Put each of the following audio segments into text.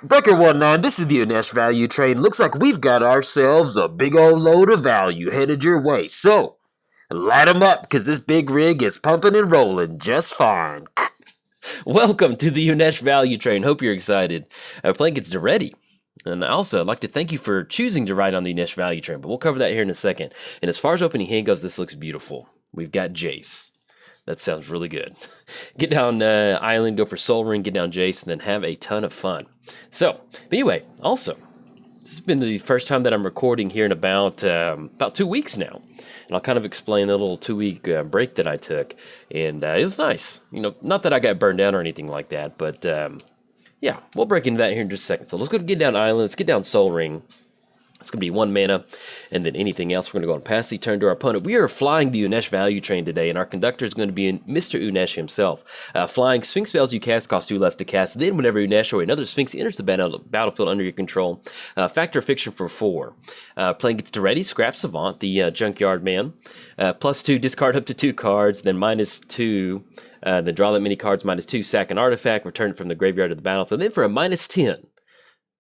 Breaker 1-9, this is the Unesh value train. Looks like we've got ourselves a big old load of value headed your way. So, light 'em up, because this big rig is pumping and rolling just fine. Welcome to the Unesh value train. Hope you're excited. Playing against Daretti. And also, I'd like to thank you for choosing to ride on the Unesh value train, but we'll cover that here in a second. And as far as opening hand goes, this looks beautiful. We've got Jace. That sounds really good. Get down Island, go for Soul Ring, get down Jace, and then have a ton of fun. So, but anyway, also, this has been the first time that I'm recording here in about 2 weeks now. And I'll kind of explain the little 2-week break that I took. And it was nice. You know, not that I got burned down or anything like that, but yeah, we'll break into that here in just a second. So let's go to get down Island, let's get down Soul Ring. It's going to be 1 mana, and then anything else. We're going to go and pass the turn to our opponent. We are flying the Unesh value train today, and our conductor is going to be Mr. Unesh himself. Flying Sphinx spells you cast cost 2 less to cast. Then whenever Unesh or another Sphinx enters the battlefield under your control, factor fiction for 4. Playing gets Daretti, scrap Savant, the junkyard man. +2, discard up to 2 cards, then -2. Then draw that many cards, -2, sack an artifact, return it from the graveyard to the battlefield. Then for a -10.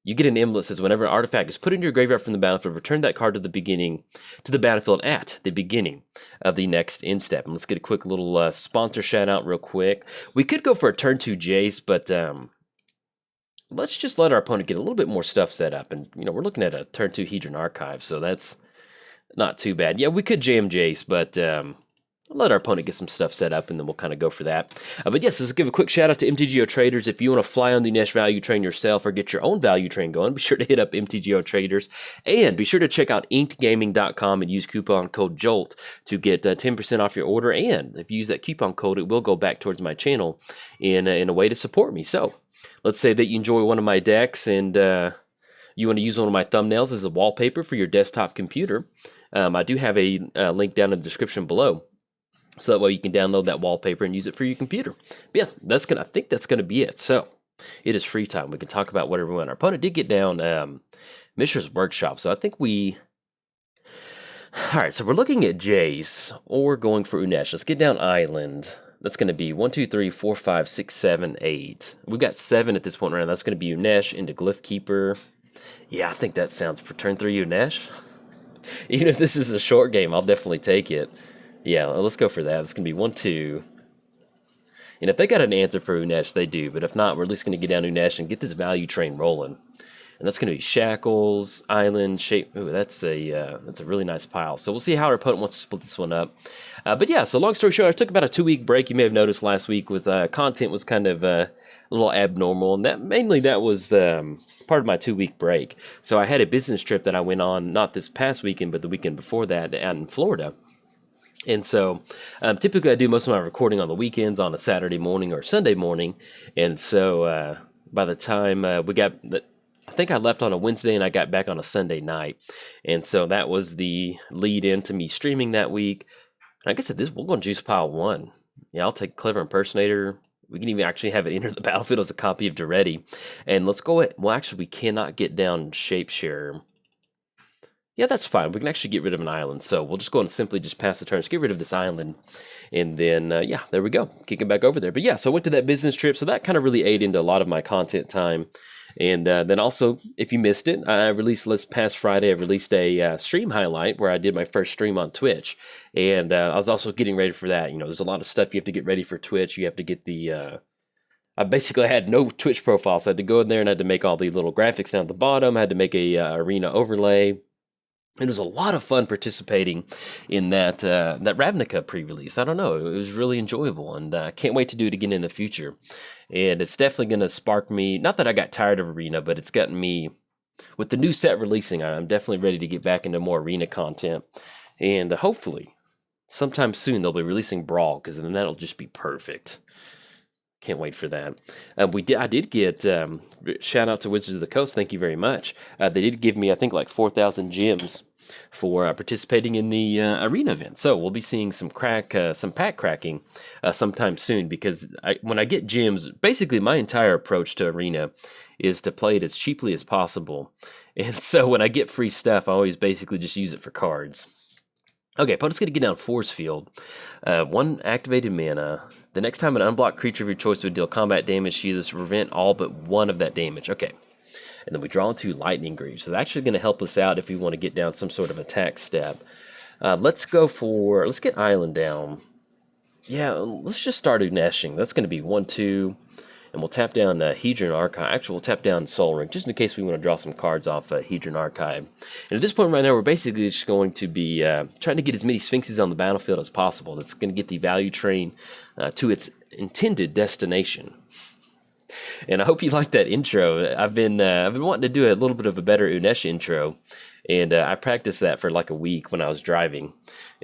You get an emblem that says whenever an artifact is put into your graveyard from the battlefield, return that card to the battlefield at the beginning of the next end step. And let's get a quick little sponsor shout out real quick. We could go for a turn 2 Jace, but let's just let our opponent get a little bit more stuff set up. And you know, we're looking at a turn 2 Hedron Archive, so that's not too bad. Yeah, we could jam Jace, but let our opponent get some stuff set up, and then we'll kind of go for that. But yes, let's give a quick shout out to MTGOTraders. If you want to fly on the Unesh value train yourself or get your own value train going, be sure to hit up MTGOTraders. And be sure to check out inkedgaming.com and use coupon code JOLT to get 10% off your order. And if you use that coupon code, it will go back towards my channel in a way to support me. So let's say that you enjoy one of my decks and you want to use one of my thumbnails as a wallpaper for your desktop computer. I do have a link down in the description below. So that way you can download that wallpaper and use it for your computer. But yeah, I think that's gonna be it. So it is free time. We can talk about whatever we want. Our opponent did get down Mishra's Workshop, so I think we. All right, so we're looking at Jace or going for Unesh. Let's get down Island. That's gonna be 1, 2, 3, 4, 5, 6, 7, 8. We've got 7 at this point right now. That's gonna be Unesh into Glyph Keeper. Yeah, I think that sounds for turn 3 Unesh. Even if this is a short game, I'll definitely take it. Yeah, let's go for that. It's going to be 1, 2. And if they got an answer for Unesh, they do. But if not, we're at least going to get down Unesh and get this value train rolling. And that's going to be Shackles, Island, Shape. Ooh, that's a really nice pile. So we'll see how our opponent wants to split this one up. But yeah, so long story short, I took about a 2-week break. You may have noticed last week was content was kind of a little abnormal. And that was part of my 2-week break. So I had a business trip that I went on, not this past weekend, but the weekend before that out in Florida. And so typically I do most of my recording on the weekends on a Saturday morning or Sunday morning. And so by the time I think I left on a Wednesday and I got back on a Sunday night. And so that was the lead into me streaming that week. And I guess at this, we'll go on Juice Pile 1. Yeah, I'll take Clever Impersonator. We can even actually have it enter the battlefield as a copy of Daretti. And let's go ahead. Well, actually, we cannot get down Shapeshare. Yeah, that's fine. We can actually get rid of an island. So we'll just go and simply just pass the turn. Let's get rid of this island. And then, yeah, there we go. Kick it back over there. But yeah, so I went to that business trip. So that kind of really ate into a lot of my content time. And then also, if you missed it, I released this past Friday, I released a stream highlight where I did my first stream on Twitch. And I was also getting ready for that. You know, there's a lot of stuff you have to get ready for Twitch. You have to get the... I basically had no Twitch profile, so I had to go in there and I had to make all the little graphics down at the bottom. I had to make a arena overlay. It was a lot of fun participating in that Ravnica pre-release. I don't know, it was really enjoyable, and I can't wait to do it again in the future. And it's definitely going to spark me, not that I got tired of Arena, but it's gotten me, with the new set releasing, I'm definitely ready to get back into more Arena content. And hopefully, sometime soon they'll be releasing Brawl, because then that'll just be perfect. Can't wait for that. I did get, shout out to Wizards of the Coast, thank you very much. They did give me, I think, like 4,000 gems for participating in the arena event. So we'll be seeing some pack cracking sometime soon, because when I get gems, basically my entire approach to arena is to play it as cheaply as possible. And so when I get free stuff, I always basically just use it for cards. Okay, opponent's going to get down Force Field. 1 activated mana. The next time an unblocked creature of your choice would deal combat damage to you, this will prevent all but one of that damage. Okay. And then we draw 2 Lightning Greaves. So that's actually going to help us out if we want to get down some sort of attack step. Let's get Island down. Yeah, let's just start Uneshing. That's going to be 1-2. And we'll tap down Hedron Archive. Actually, we'll tap down Soul Ring, just in case we want to draw some cards off Hedron Archive. And at this point right now, we're basically just going to be trying to get as many Sphinxes on the battlefield as possible. That's going to get the value train to its intended destination. And I hope you like that intro. I've been wanting to do a little bit of a better Unesh intro, and I practiced that for like a week when I was driving.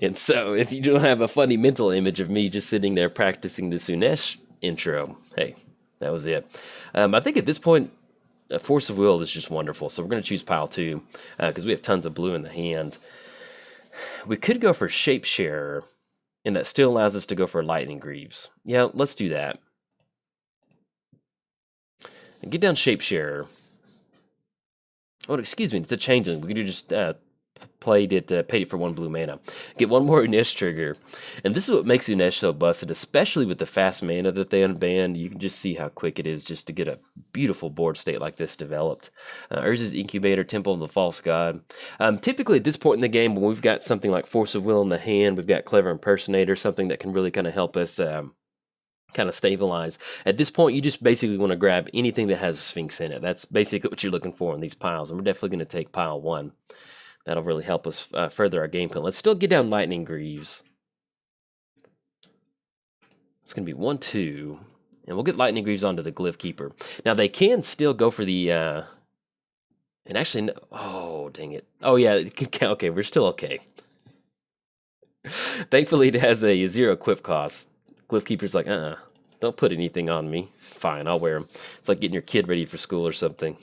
And so if you don't have a funny mental image of me just sitting there practicing this Unesh intro, hey, that was it. I think at this point, Force of Will is just wonderful. So we're going to choose pile 2 because we have tons of blue in the hand. We could go for Shapesharer, and that still allows us to go for Lightning Greaves. Yeah, let's do that. And get down Shapesharer. Oh, excuse me, it's a changeling. We could just paid it for 1 blue mana. Get 1 more Unesh trigger. And this is what makes Unesh so busted, especially with the fast mana that they unbanned. You can just see how quick it is just to get a beautiful board state like this developed. Urza's Incubator, Temple of the False God. Typically at this point in the game, when we've got something like Force of Will in the hand, we've got Clever Impersonator, something that can really kind of help us kind of stabilize. At this point, you just basically want to grab anything that has a Sphinx in it. That's basically what you're looking for in these piles, and we're definitely going to take pile 1. That'll really help us further our game plan. Let's still get down Lightning Greaves. It's going to be 1-2, and we'll get Lightning Greaves onto the Glyph Keeper. Now, they can still go for the... and actually, no, oh, dang it. Oh, yeah, okay, we're still okay. Thankfully, it has a 0 equip cost. Glyph Keeper's like, don't put anything on me. Fine, I'll wear them. It's like getting your kid ready for school or something.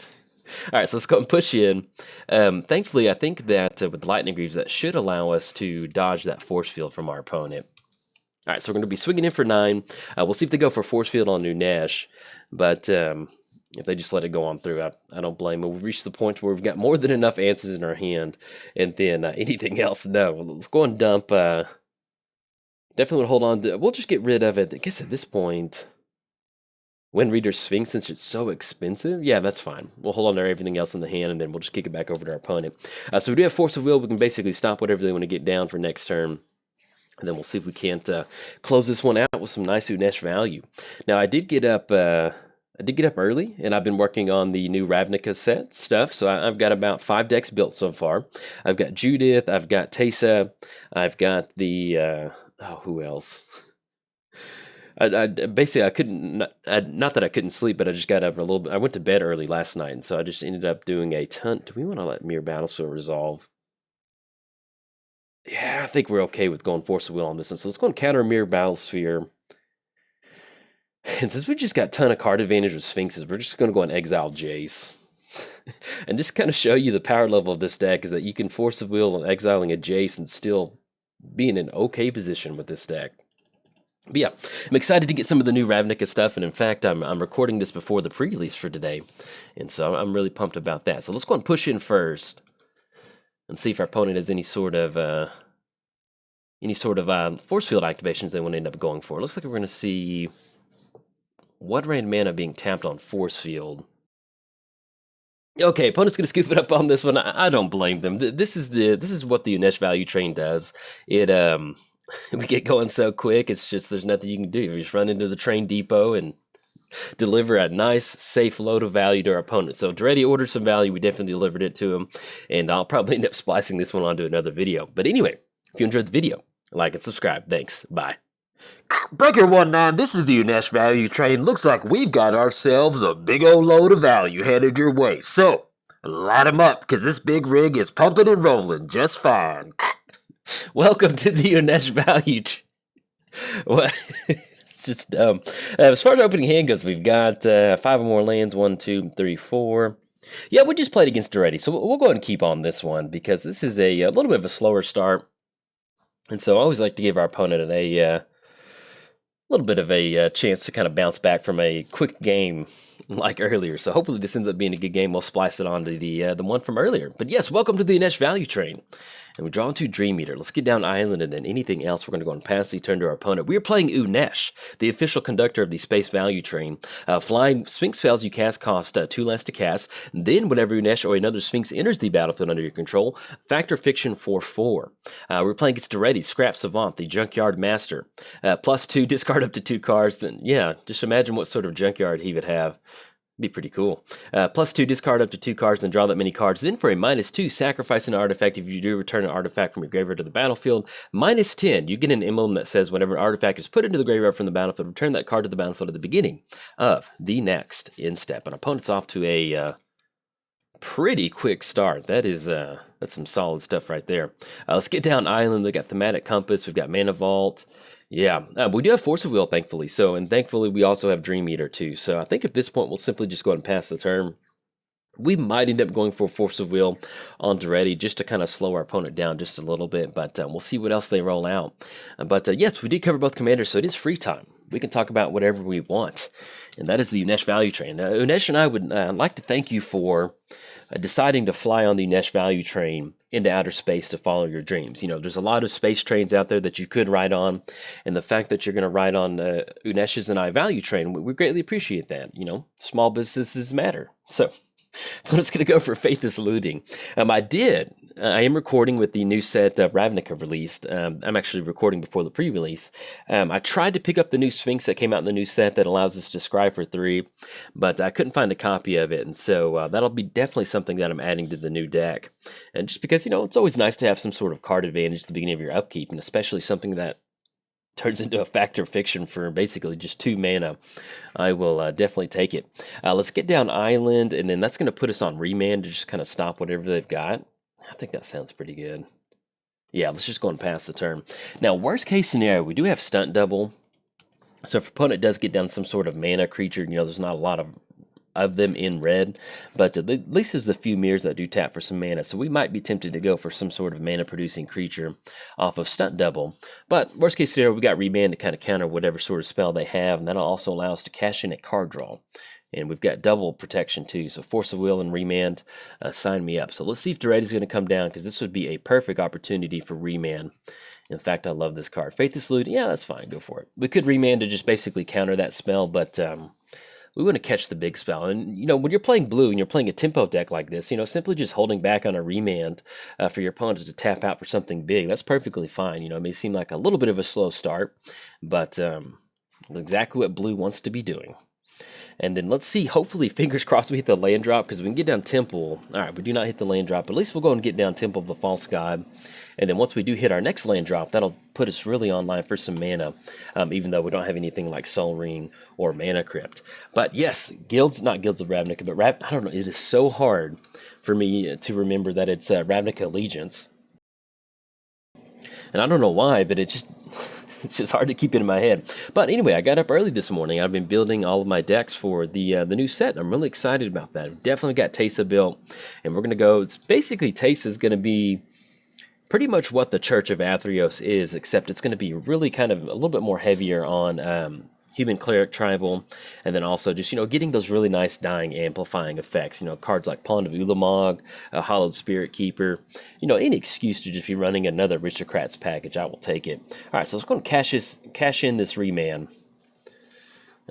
All right, so let's go and push in. Thankfully, I think that with Lightning Greaves, that should allow us to dodge that force field from our opponent. All right, so we're going to be swinging in for 9. We'll see if they go for force field on Unesh, but if they just let it go on through, I don't blame them. We've reached the point where we've got more than enough answers in our hand, and then anything else, no. Let's go and dump... Definitely want to hold on to... We'll just get rid of it. I guess at this point... Wind Reader Sphinx, since it's so expensive? Yeah, that's fine. We'll hold on to everything else in the hand, and then we'll just kick it back over to our opponent. So we do have Force of Will. We can basically stop whatever they want to get down for next turn. And then we'll see if we can't close this one out with some nice Unesh value. Now, I did get up early, and I've been working on the new Ravnica set stuff, so I've got about 5 decks built so far. I've got Judith, I've got Teysa, I've got the... who else? Basically, I couldn't, not that I couldn't sleep, but I just got up a little bit. I went to bed early last night, and so I just ended up doing a ton. Do we want to let Mere Battlefield resolve? Yeah, I think we're okay with going Force of Will on this one. So let's go and counter Mere Battlesphere. And since we just got a ton of card advantage with Sphinxes, we're just going to go and exile Jace. And just kind of show you the power level of this deck is that you can Force of Will on exiling a Jace and still be in an okay position with this deck. But yeah, I'm excited to get some of the new Ravnica stuff, and in fact, I'm recording this before the pre-release for today, and so I'm really pumped about that. So let's go and push in first, and see if our opponent has any sort of force field activations they want to end up going for. It looks like we're going to see what random mana being tapped on force field. Okay, opponent's going to scoop it up on this one. I don't blame them. This is what the Unesh value train does. It we get going so quick, it's just there's nothing you can do. You just run into the train depot and deliver a nice, safe load of value to our opponent. So Daretti ordered some value, we definitely delivered it to him, and I'll probably end up splicing this one onto another video. But anyway, if you enjoyed the video, like and subscribe. Thanks. Bye. Breaker 1-9, this is the Unesh value train. Looks like we've got ourselves a big old load of value headed your way. So, light them up, because this big rig is pumping and rolling just fine. Welcome to the Unesh value. What? It's just as far as opening hand goes, we've got 5 or more lands. 1, 2, 3, 4. Yeah, we just played against Daretti, so we'll go ahead and keep on this one because this is a little bit of a slower start, and so I always like to give our opponent little bit of a chance to kind of bounce back from a quick game like earlier. So hopefully this ends up being a good game. We'll splice it onto the one from earlier. But yes, welcome to the Unesh value train. And we draw into Dream Eater. Let's get down Island, and then anything else, we're going to go and pass the turn to our opponent. We are playing Unesh, the official conductor of the Space Value Train. Flying Sphinx spells you cast cost 2 less to cast. Then whenever Unesh or another Sphinx enters the battlefield under your control, factor fiction for 4. We're playing against Daretti, Scrap Savant, the Junkyard Master. +2, discard up to 2 cards. Then yeah, just imagine what sort of junkyard he would have. Be pretty cool. +2, discard up to 2 cards, then draw that many cards. Then for a -2, sacrifice an artifact. If you do return an artifact from your graveyard to the battlefield, -10, you get an emblem that says whenever an artifact is put into the graveyard from the battlefield, return that card to the battlefield at the beginning of the next end step. And our opponent's off to a pretty quick start. That's some solid stuff right there. Let's get down Island. We got Thematic Compass. We've got Mana Vault. Yeah, we do have Force of Will, thankfully. And thankfully, we also have Dream Eater, too. So I think at this point, we'll simply just go ahead and pass the turn. We might end up going for Force of Will on Daretti just to kind of slow our opponent down just a little bit. But we'll see what else they roll out. Yes, we did cover both commanders, so it is free time. We can talk about whatever we want. And that is the Unesh value train. Unesh and I would like to thank you for deciding to fly on the Unesh value train into outer space to follow your dreams. You know, there's a lot of space trains out there that you could ride on, and the fact that you're going to ride on Unesh's and I value train, we greatly appreciate that. You know, small businesses matter. So I'm just going to go for Faithless Looting. I am recording with the new set Ravnica released. I'm actually recording before the pre-release. I tried to pick up the new Sphinx that came out in the new set that allows us to scry for 3, but I couldn't find a copy of it, and so that'll be definitely something that I'm adding to the new deck. And just because, you know, it's always nice to have some sort of card advantage at the beginning of your upkeep, and especially something that turns into a factor fiction for basically just 2 mana, I will definitely take it. Let's get down Island, and then that's going to put us on Remand to just kind of stop whatever they've got. I think that sounds pretty good. Yeah, let's just go and pass the turn. Now, worst case scenario, we do have Stunt Double. So if opponent does get down some sort of mana creature, you know, there's not a lot of them in red, but at least there's a few mirrors that do tap for some mana, so we might be tempted to go for some sort of mana producing creature off of Stunt Double. But worst case scenario, we got Remand to kind of counter whatever sort of spell they have, and that'll also allow us to cash in a card draw. And we've got double protection too, so Force of Will and Remand, sign me up. So let's see if Daretti's going to come down, because this would be a perfect opportunity for Remand. In fact, I love this card. Faithless Looting, yeah, that's fine, go for it. We could Remand to just basically counter that spell, but we want to catch the big spell. And, you know, when you're playing blue and you're playing a tempo deck like this, you know, simply just holding back on a Remand for your opponent to tap out for something big, that's perfectly fine. You know, it may seem like a little bit of a slow start, but exactly what blue wants to be doing. And then let's see, hopefully, fingers crossed, we hit the land drop, because we can get down Temple. All right, we do not hit the land drop, but at least we'll go and get down Temple of the False God. And then once we do hit our next land drop, that'll put us really online for some mana, even though we don't have anything like Soul Ring or Mana Crypt. But yes, not Guilds of Ravnica, but I don't know, it is so hard for me to remember that it's Ravnica Allegiance. And I don't know why, but it's just hard to keep it in my head. But anyway, I got up early this morning. I've been building all of my decks for the new set. I'm really excited about that. I've definitely got Teysa built, and we're going to go. It's basically, Teysa is going to be pretty much what the Church of Athreos is, except it's going to be really kind of a little bit more heavier on Human Cleric Tribal, and then also just, you know, getting those really nice dying amplifying effects. You know, cards like Pond of Ulamog, Hollowed Spirit Keeper. You know, any excuse to just be running another Aristocrats package, I will take it. All right, so let's go and cash in this Remand.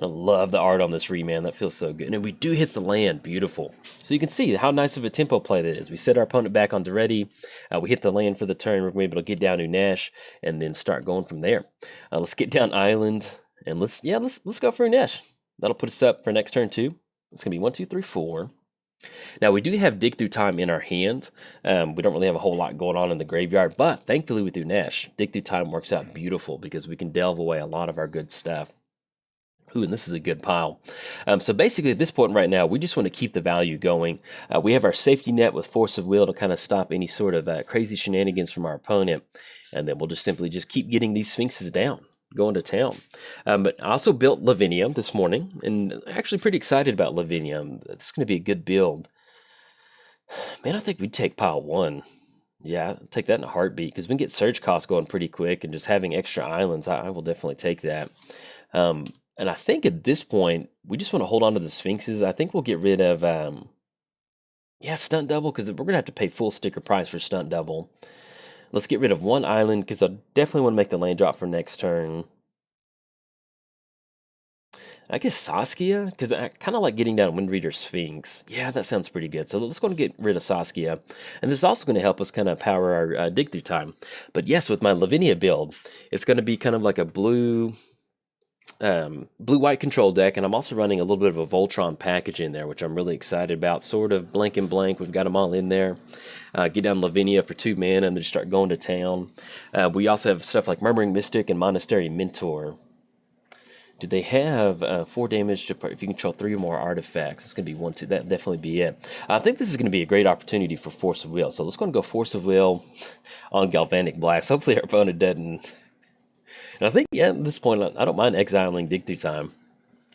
I love the art on this Remand. That feels so good. And then we do hit the land. Beautiful. So you can see how nice of a tempo play that is. We set our opponent back on Daretti. We hit the land for the turn. We're able to get down Unesh and then start going from there. Let's get down Island. And let's go for Unesh. That'll put us up for next turn too. It's gonna be 1, 2, 3, 4. Now we do have Dig Through Time in our hand. We don't really have a whole lot going on in the graveyard, but thankfully with Unesh, Dig Through Time works out beautiful because we can delve away a lot of our good stuff. Ooh, and this is a good pile. So basically at this point right now, we just want to keep the value going. We have our safety net with Force of Will to kind of stop any sort of crazy shenanigans from our opponent, and then we'll just simply keep getting these Sphinxes down. Going to town. But I also built Lavinia this morning, and actually pretty excited about Lavinia. It's going to be a good build. Man, I think we'd take pile 1. Yeah, take that in a heartbeat, because we can get surge costs going pretty quick, and just having extra islands, I will definitely take that. And I think at this point, we just want to hold on to the Sphinxes. I think we'll get rid of, yeah, Stunt Double, because we're going to have to pay full sticker price for Stunt Double. Let's get rid of one island, because I definitely want to make the land drop for next turn. I guess Saskia, because I kind of like getting down Windreader Sphinx. Yeah, that sounds pretty good. So let's go and get rid of Saskia. And this is also going to help us kind of power our dig through time. But yes, with my Lavinia build, it's going to be kind of like a blue-white control deck, and I'm also running a little bit of a Voltron package in there, which I'm really excited about. Sort of blank and blank. We've got them all in there. Get down Lavinia for 2 mana and then just start going to town. We also have stuff like Murmuring Mystic and Monastery Mentor. Do they have 4 damage to if you control 3 or more artifacts? It's going to be 1, 2. That'd definitely be it. I think this is going to be a great opportunity for Force of Will. So let's go and go Force of Will on Galvanic Blast. Hopefully our opponent doesn't. And I think, yeah, at this point, I don't mind exiling Dig Through Time.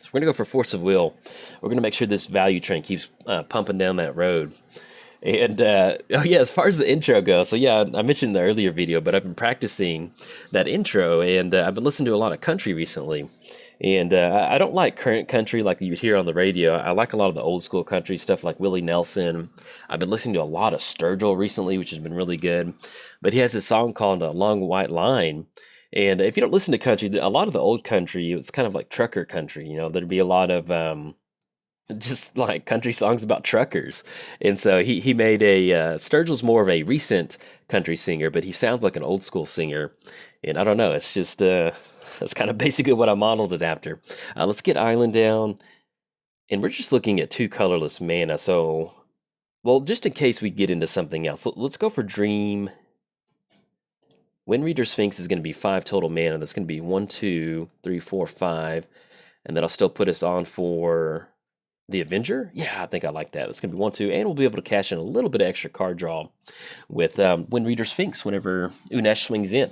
So we're going to go for Force of Will. We're going to make sure this value train keeps pumping down that road. And, oh yeah, as far as the intro goes, so yeah, I mentioned in the earlier video, but I've been practicing that intro, and I've been listening to a lot of country recently. And I don't like current country like you would hear on the radio. I like a lot of the old school country stuff like Willie Nelson. I've been listening to a lot of Sturgill recently, which has been really good. But he has this song called Long White Line. And if you don't listen to country, a lot of the old country, it's kind of like trucker country. You know, there'd be a lot of just like country songs about truckers. And so he made Sturgill's more of a recent country singer, but he sounds like an old school singer. And I don't know, it's just, that's kind of basically what I modeled it after. Let's get Island down. And we're just looking at 2 colorless mana. So, well, just in case we get into something else, let's go for Dream. Windreader Sphinx is going to be 5 total mana. That's going to be 1, 2, 3, 4, 5. And that'll still put us on for the Avenger. Yeah, I think I like that. That's going to be 1, 2. And we'll be able to cash in a little bit of extra card draw with Windreader Sphinx whenever Unesh swings in.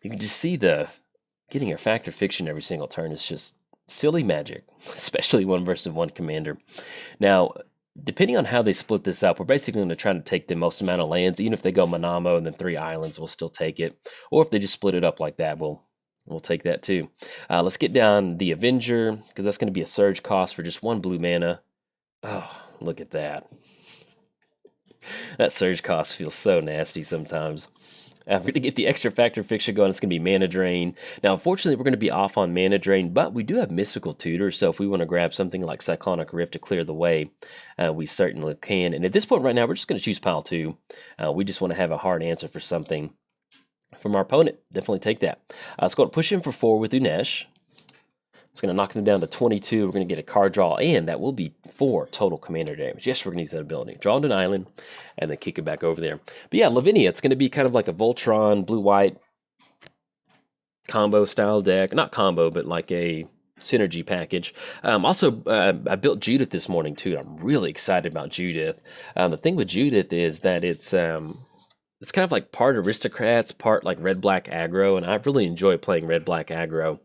You can just see getting our Fact or Fiction every single turn is just silly magic, especially 1 versus 1 commander. Now, depending on how they split this up, we're basically going to try to take the most amount of lands. Even if they go Manamo and then 3 islands, we'll still take it. Or if they just split it up like that, we'll take that too. Let's get down the Avenger, because that's going to be a surge cost for just 1 blue mana. Oh, look at that. That surge cost feels so nasty sometimes. We're going to get the extra Factor Fiction going. It's going to be Mana Drain. Now, unfortunately, we're going to be off on Mana Drain, but we do have Mystical Tutor, so if we want to grab something like Cyclonic Rift to clear the way, we certainly can. And at this point right now, we're just going to choose Pile 2. We just want to have a hard answer for something from our opponent. Definitely take that. Let's go and push him for 4 with Unesh. It's going to knock them down to 22. We're going to get a card draw, and that will be 4 total commander damage. Yes, we're going to use that ability. Draw into an island, and then kick it back over there. But yeah, Lavinia, it's going to be kind of like a Voltron, blue-white combo style deck. Not combo, but like a synergy package. Also, I built Judith this morning, too. I'm really excited about Judith. The thing with Judith is that it's kind of like part aristocrats, part like red-black aggro, and I really enjoy playing red-black aggro.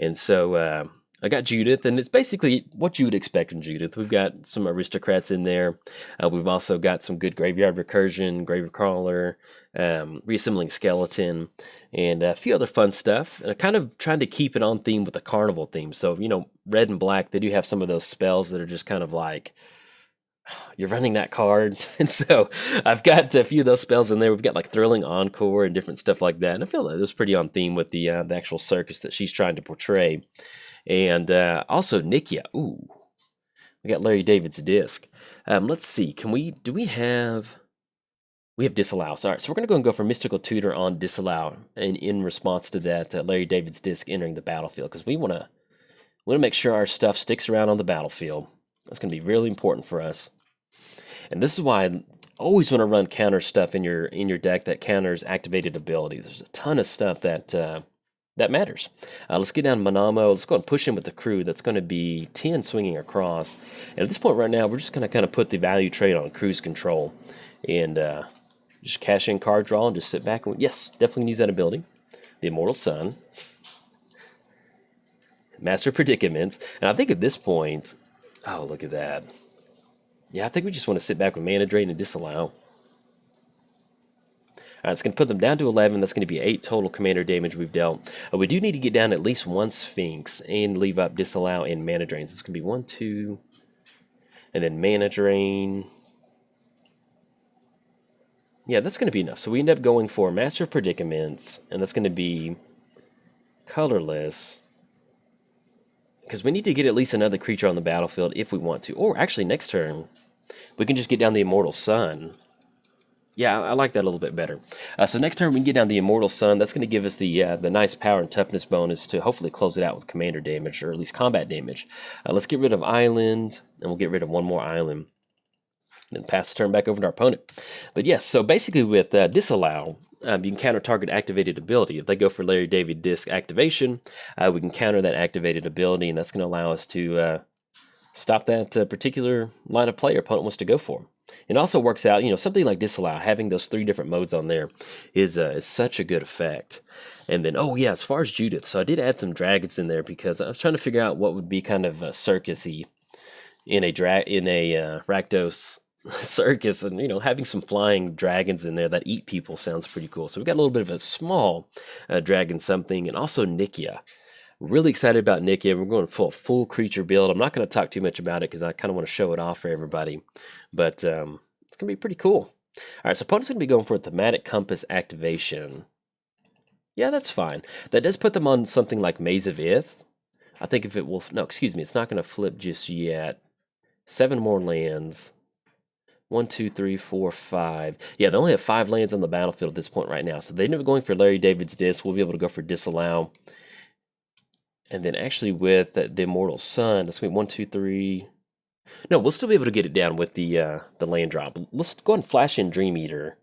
And so I got Judith, and it's basically what you would expect in Judith. We've got some aristocrats in there. We've also got some good graveyard recursion, graveyard crawler, reassembling skeleton, and a few other fun stuff. And I'm kind of trying to keep it on theme with the carnival theme. So, you know, red and black, they do have some of those spells that are just kind of like, you're running that card. And so I've got a few of those spells in there. We've got like Thrilling Encore and different stuff like that. And I feel like it was pretty on theme with the actual circus that she's trying to portray. And also Nikia. Ooh, we got Larry David's disc. Let's see. We have Disallow. So, all right, so we're going to go and go for Mystical Tutor on Disallow in response to that Larry David's disc entering the battlefield, because we want to make sure our stuff sticks around on the battlefield. That's going to be really important for us. And this is why I always want to run counter stuff in your deck that counters activated abilities. There's a ton of stuff that matters. Let's get down Manamo. Let's go and push in with the crew. That's going to be 10 swinging across. And at this point right now, we're just going to kind of put the value trade on cruise control and just cash in card draw and just sit back. And yes, definitely use that ability. The Immortal Sun. Master Predicaments. And I think at this point, oh, look at that. Yeah, I think we just want to sit back with Mana Drain and Disallow. right, it's going to put them down to 11. That's going to be 8 total commander damage we've dealt. We do need to get down at least 1 Sphinx and leave up Disallow and Mana Drains. It's going to be 1, 2, and then Mana Drain. Yeah, that's going to be enough. So we end up going for Master of Predicaments, and that's going to be colorless. Because we need to get at least another creature on the battlefield if we want to. Or actually, next turn, we can just get down the Immortal Sun. Yeah, I like that a little bit better. So next turn, we can get down the Immortal Sun. That's going to give us the nice power and toughness bonus to hopefully close it out with commander damage, or at least combat damage. Let's get rid of Island, and we'll get rid of 1 more Island. Then pass the turn back over to our opponent. But yes, so basically with Disallow, you can counter target activated ability. If they go for Larry David Disc activation, we can counter that activated ability, and that's going to allow us to stop that particular line of play our opponent wants to go for. It also works out, something like Disallow, having those 3 different modes on there is such a good effect. And then, oh yeah, as far as Judith, so I did add some dragons in there because I was trying to figure out what would be kind of circusy in a Rakdos circus, and having some flying dragons in there that eat people sounds pretty cool. So we got a little bit of a small dragon something, and also Nikia. Really excited about Nikia. We're going for a full creature build. I'm not going to talk too much about it because I kind of want to show it off for everybody, but it's going to be pretty cool. All right, so opponent's going to be going for a Thematic Compass activation. Yeah, that's fine. That does put them on something like Maze of Ith. I think if it will, no, excuse me, it's not going to flip just yet. 7 more lands. 1, 2, 3, 4, 5. Yeah, they only have 5 lands on the battlefield at this point right now. So they end up going for Larry David's Disc. We'll be able to go for Disallow. And then actually with the Immortal Sun, that's going to be 1, 2, 3. No, we'll still be able to get it down with the land drop. Let's go ahead and flash in Dream Eater.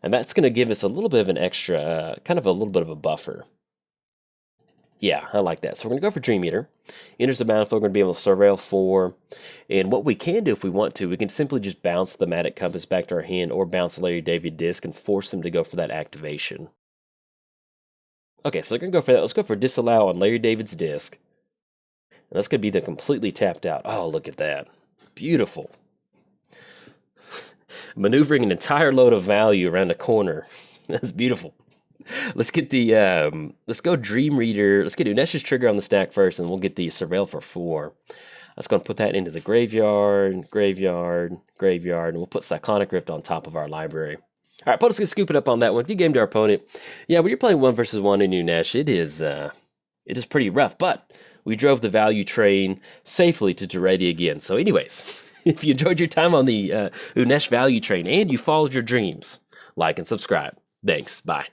And that's going to give us a little bit of an extra, kind of a little bit of a buffer. Yeah, I like that. So we're going to go for Dream Eater. Enters the battlefield, we're going to be able to surveil 4. And what we can do if we want to, we can simply just bounce the Thematic Compass back to our hand or bounce Larry David Disc and force them to go for that activation. Okay, so they're going to go for that. Let's go for Disallow on Larry David's Disc. And that's going to be the completely tapped out. Oh, look at that. Beautiful. Maneuvering an entire load of value around a corner. That's beautiful. Let's get the, let's go Dream Reader. Let's get Unesh's trigger on the stack first, and we'll get the Surveil for 4. Let's go and put that into the graveyard, graveyard, graveyard, and we'll put Cyclonic Rift on top of our library. All right, opponent's going to scoop it up on that one. If you game to our opponent, yeah, when you're playing 1 versus 1 in Unesh, it is pretty rough, but we drove the value train safely to Daretti again. So anyways, if you enjoyed your time on the Unesh value train and you followed your dreams, like and subscribe. Thanks. Bye.